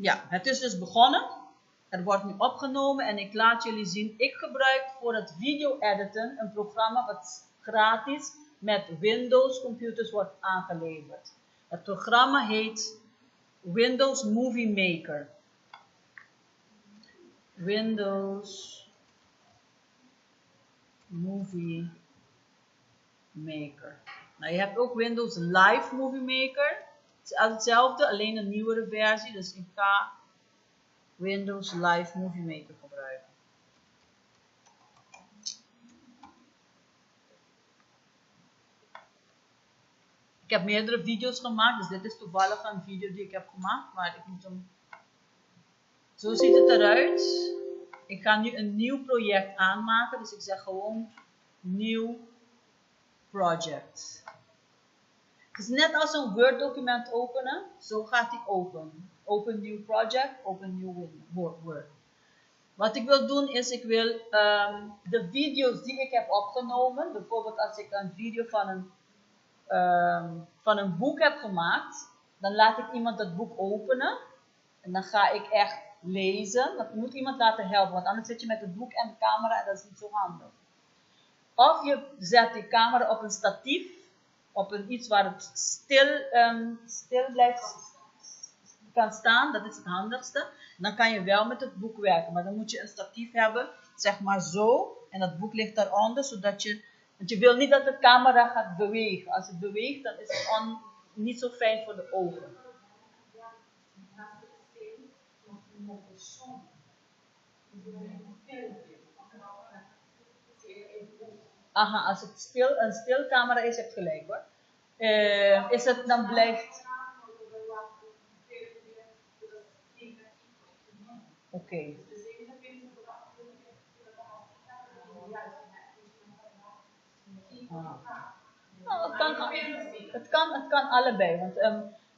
Ja, het is dus begonnen. Het wordt nu opgenomen en ik laat jullie zien. Ik gebruik voor het video editen een programma wat gratis met Windows computers wordt aangeleverd. Het programma heet Windows Movie Maker. Windows Movie Maker. Nou, je hebt ook Windows Live Movie Maker. Het is hetzelfde, alleen een nieuwere versie. Dus ik ga Windows Live Movie Maker gebruiken. Ik heb meerdere video's gemaakt, dus dit is toevallig een video die ik heb gemaakt, maar ik moet hem... Zo ziet het eruit. Ik ga nu een nieuw project aanmaken, dus ik zeg gewoon nieuw project. Het is net als een Word document openen, zo gaat hij open. Open new project, open new Word. Wat ik wil doen is, ik wil de video's die ik heb opgenomen, bijvoorbeeld als ik een video van een boek heb gemaakt, dan laat ik iemand het boek openen en dan ga ik echt lezen. Want je moet iemand laten helpen, want anders zit je met het boek en de camera en dat is niet zo handig. Of je zet die camera op een statief, op iets waar het stil blijft kan staan, dat is het handigste. Dan kan je wel met het boek werken, maar dan moet je een statief hebben, zeg maar zo, en dat boek ligt daaronder, zodat want je wil niet dat de camera gaat bewegen. Als het beweegt, dan is het niet zo fijn voor de ogen. Aha, als het een stil camera is, heb je gelijk hoor. Is het dan blijft... Oké. Nou, het kan allebei. Want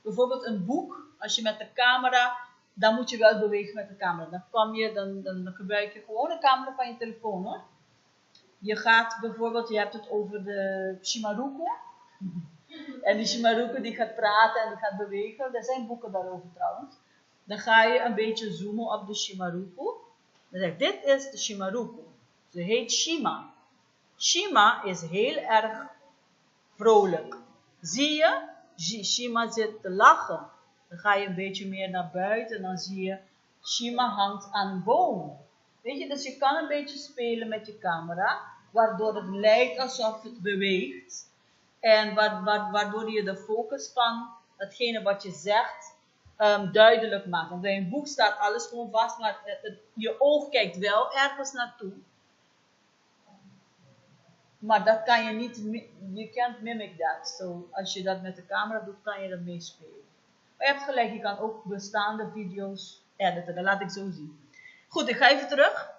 bijvoorbeeld een boek, als je met de camera, dan moet je wel bewegen met de camera. Dan gebruik je gewoon de camera van je telefoon hoor. Je gaat bijvoorbeeld, je hebt het over de Shimaruku. En die Shimaruku die gaat praten en die gaat bewegen. Er zijn boeken daarover trouwens. Dan ga je een beetje zoomen op de Shimaruku. Dan zeg je, dit is de Shimaruku. Ze heet Shima. Shima is heel erg vrolijk. Zie je? Shima zit te lachen. Dan ga je een beetje meer naar buiten en dan zie je Shima hangt aan een boom. Weet je, dus je kan een beetje spelen met je camera, waardoor het lijkt alsof het beweegt. En waardoor je de focus van hetgene wat je zegt duidelijk maakt. Want bij een boek staat alles gewoon vast, maar je oog kijkt wel ergens naartoe. Maar dat kan je niet, you can't mimic that. So, als je dat met de camera doet, kan je dat meespelen. Maar je hebt gelijk, je kan ook bestaande video's editen. Dat laat ik zo zien. Goed, ik ga even terug.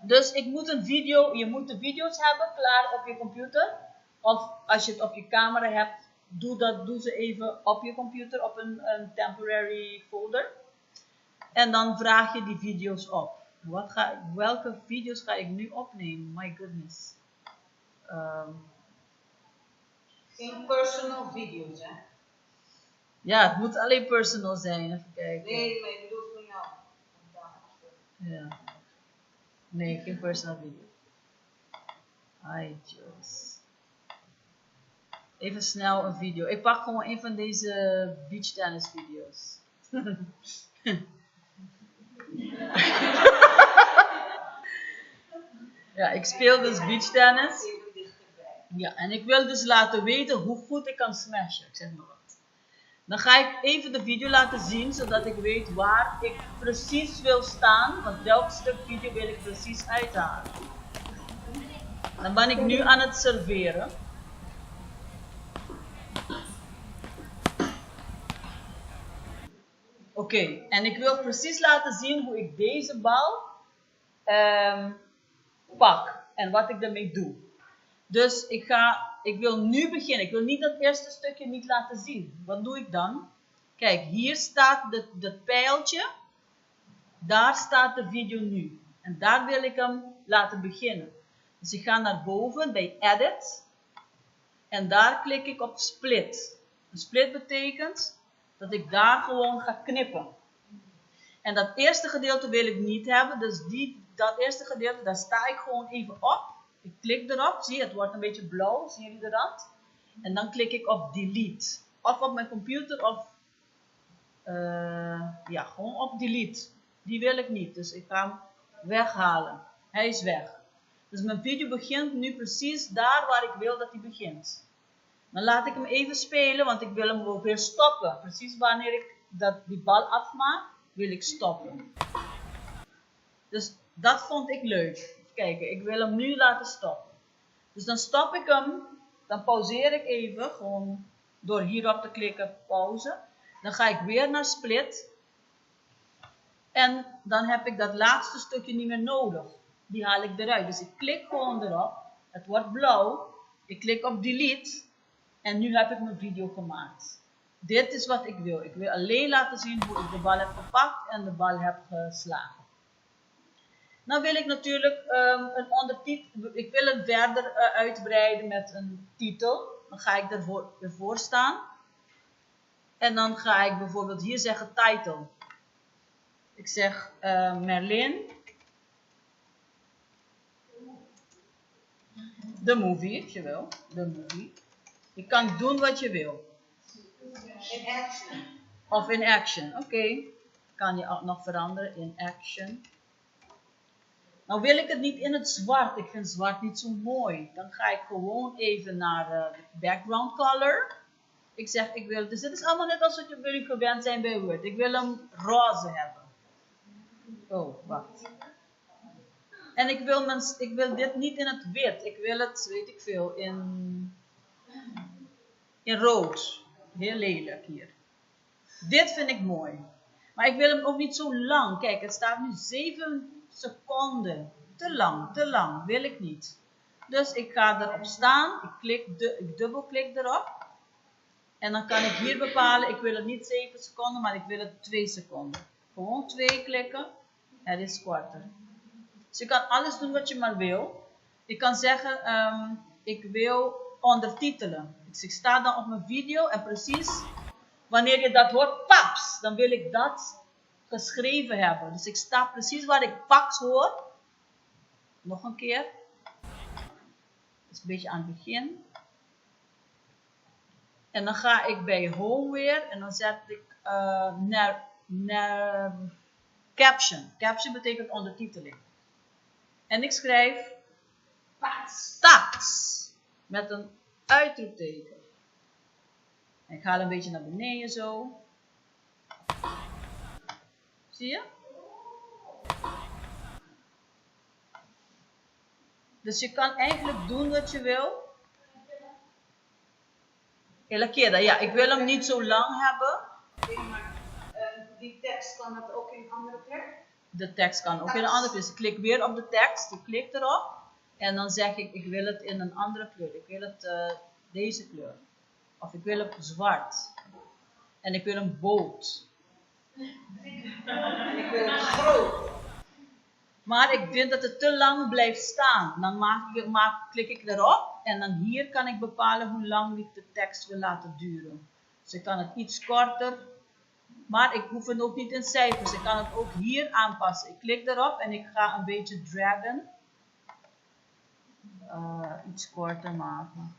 Dus ik moet je moet de video's hebben klaar op je computer. Of als je het op je camera hebt, doe ze even op je computer op een temporary folder. En dan vraag je die video's op. Welke video's ga ik nu opnemen? My goodness. Geen personal video's, hè? Ja, het moet alleen personal zijn. Even kijken. Nee, maar ik bedoel voor jou. Ja. Nee, geen personal video. Ai, Jos. Even snel een video. Ik pak gewoon een van deze beach tennis video's. Ja, ik speel dus beach tennis. Ja, en ik wil dus laten weten hoe goed ik kan smashen. Ik zeg maar wat. Dan ga ik even de video laten zien, zodat ik weet waar ik precies wil staan. Want welk stuk video wil ik precies uithalen. Dan ben ik nu aan het serveren. Oké, en ik wil precies laten zien hoe ik deze bal pak. En wat ik ermee doe. Dus ik wil nu beginnen. Ik wil niet dat eerste stukje niet laten zien. Wat doe ik dan? Kijk, hier staat het pijltje. Daar staat de video nu. En daar wil ik hem laten beginnen. Dus ik ga naar boven bij Edit. En daar klik ik op Split. Een split betekent dat ik daar gewoon ga knippen. En dat eerste gedeelte wil ik niet hebben. Dus dat eerste gedeelte, daar sta ik gewoon even op. Ik klik erop. Zie je, het wordt een beetje blauw. Zien jullie de rand? En dan klik ik op delete. Of op mijn computer of ja, gewoon op delete. Die wil ik niet. Dus ik ga hem weghalen. Hij is weg. Dus mijn video begint nu precies daar waar ik wil dat hij begint. Dan laat ik hem even spelen, want ik wil hem ook weer stoppen. Precies wanneer ik die bal afmaak, wil ik stoppen. Dus dat vond ik leuk. Even kijken, ik wil hem nu laten stoppen. Dus dan stop ik hem, dan pauzeer ik even, gewoon door hierop te klikken, pauze. Dan ga ik weer naar split. En dan heb ik dat laatste stukje niet meer nodig. Die haal ik eruit. Dus ik klik gewoon erop. Het wordt blauw. Ik klik op delete. En nu heb ik mijn video gemaakt. Dit is wat ik wil. Ik wil alleen laten zien hoe ik de bal heb gepakt en de bal heb geslagen. Dan wil ik natuurlijk een ondertitel. Ik wil het verder uitbreiden met een titel. Dan ga ik ervoor staan. En dan ga ik bijvoorbeeld hier zeggen title. Ik zeg Merlin. The movie, als je wil. The movie. Je kan doen wat je wil. In action. Of in action, oké. Kan je ook nog veranderen in action. Nou wil ik het niet in het zwart. Ik vind zwart niet zo mooi. Dan ga ik gewoon even naar de background color. Ik zeg, ik wil, dus dit is allemaal net als wat jullie gewend zijn bij Word. Ik wil hem roze hebben. Oh, wacht. En ik wil dit niet in het wit. Ik wil het, weet ik veel, in rood. Heel lelijk hier. Dit vind ik mooi. Maar ik wil hem ook niet zo lang. Kijk, het staat nu 7 seconden. Te lang. Wil ik niet. Dus ik ga erop staan. Ik dubbelklik erop. En dan kan ik hier bepalen. Ik wil het niet 7 seconden, maar ik wil het 2 seconden. Gewoon 2 klikken. Het is korter. Dus je kan alles doen wat je maar wil. Ik kan zeggen, ik wil ondertitelen. Dus ik sta dan op mijn video en precies wanneer je dat hoort, paps, dan wil ik dat geschreven hebben. Dus ik sta precies waar ik paps hoor. Nog een keer. Dus een beetje aan het begin. En dan ga ik bij home weer en dan zet ik naar caption. Caption betekent ondertiteling. En ik schrijf tax met een uitroepteken. En ik haal een beetje naar beneden zo. Zie je? Dus je kan eigenlijk doen wat je wil. Hele keer, ja, ik wil hem niet zo lang hebben. Die tekst kan het ook in een andere kleur? De tekst kan ook in een andere kleur. Dus ik klik weer op de tekst, ik klik erop. En dan zeg ik wil het in een andere kleur. Ik wil het deze kleur. Of ik wil het zwart. En ik wil hem bold. En ik wil het groot. Maar ik vind dat het te lang blijft staan. Dan klik ik erop. En dan hier kan ik bepalen hoe lang ik de tekst wil laten duren. Dus ik kan het iets korter. Maar ik hoef het ook niet in cijfers. Ik kan het ook hier aanpassen. Ik klik erop en ik ga een beetje draggen. Iets korter maken.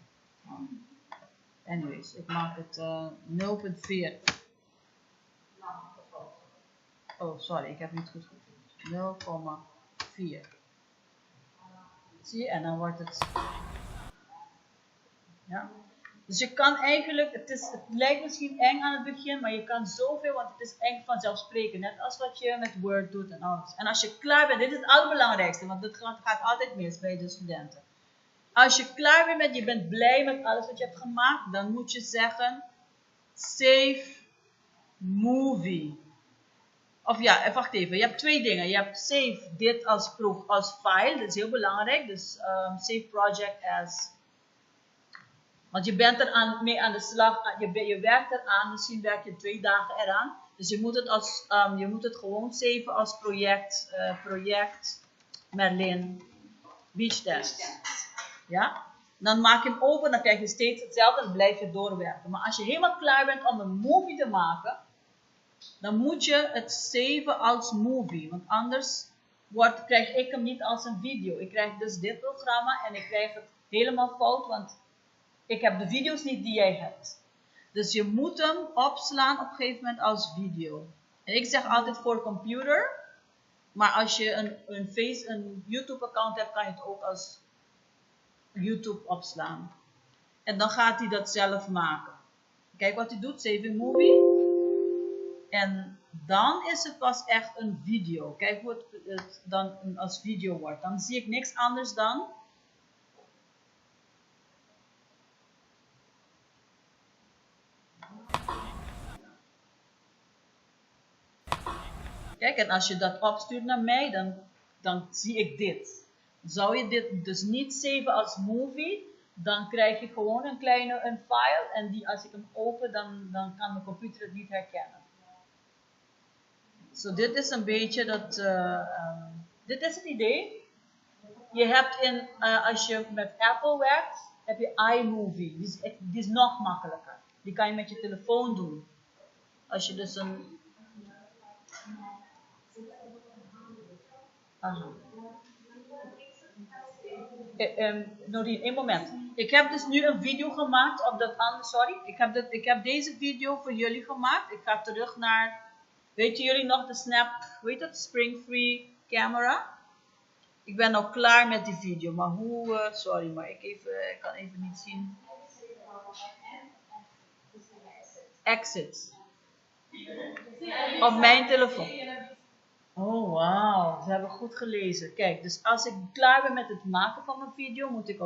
Anyways, ik maak het 0,40. Oh, sorry, ik heb niet goed gevoeld. 0,4. Zie je? En dan wordt het... Ja. Dus je kan eigenlijk, het lijkt misschien eng aan het begin, maar je kan zoveel, want het is eng vanzelfsprekend. Net als wat je met Word doet en alles. En als je klaar bent, dit is het allerbelangrijkste, want dit gaat altijd mis bij de studenten. Als je klaar bent met, je bent blij met alles wat je hebt gemaakt, dan moet je zeggen, save movie. Of ja, wacht even, je hebt 2 dingen. Je hebt save dit als file, dat is heel belangrijk. Dus save project as... Want je bent er mee aan de slag, je werkt eraan, misschien werk je 2 dagen eraan. Dus je moet het gewoon saven als project Merlin Beach Test. Ja? Dan maak je hem open, dan krijg je steeds hetzelfde en dan blijf je doorwerken. Maar als je helemaal klaar bent om een movie te maken, dan moet je het saven als movie. Want anders krijg ik hem niet als een video. Ik krijg dus dit programma en ik krijg het helemaal fout, want ik heb de video's niet die jij hebt. Dus je moet hem opslaan op een gegeven moment als video. En ik zeg altijd voor computer. Maar als je een YouTube account hebt, kan je het ook als YouTube opslaan. En dan gaat hij dat zelf maken. Kijk wat hij doet, saving movie. En dan is het pas echt een video. Kijk hoe het dan als video wordt. Dan zie ik niks anders dan. Kijk, en als je dat opstuurt naar mij, dan zie ik dit. Zou je dit dus niet saven als movie, dan krijg je gewoon een file. En als ik hem open, dan kan mijn computer het niet herkennen. Zo, dit is een beetje dit is het idee. Je hebt als je met Apple werkt, heb je iMovie. Die is nog makkelijker. Die kan je met je telefoon doen. Als je dus een... Norien, één moment. Ik heb dus nu een video gemaakt op dat andere, sorry. Ik heb deze video voor jullie gemaakt. Ik ga terug naar, weet jullie nog de Snap, weet het, Spring Free camera? Ik ben al klaar met die video, maar hoe, sorry, maar ik kan even niet zien. Exit. Op mijn telefoon. Oh, wauw. Ze hebben goed gelezen. Kijk, dus als ik klaar ben met het maken van mijn video, moet ik op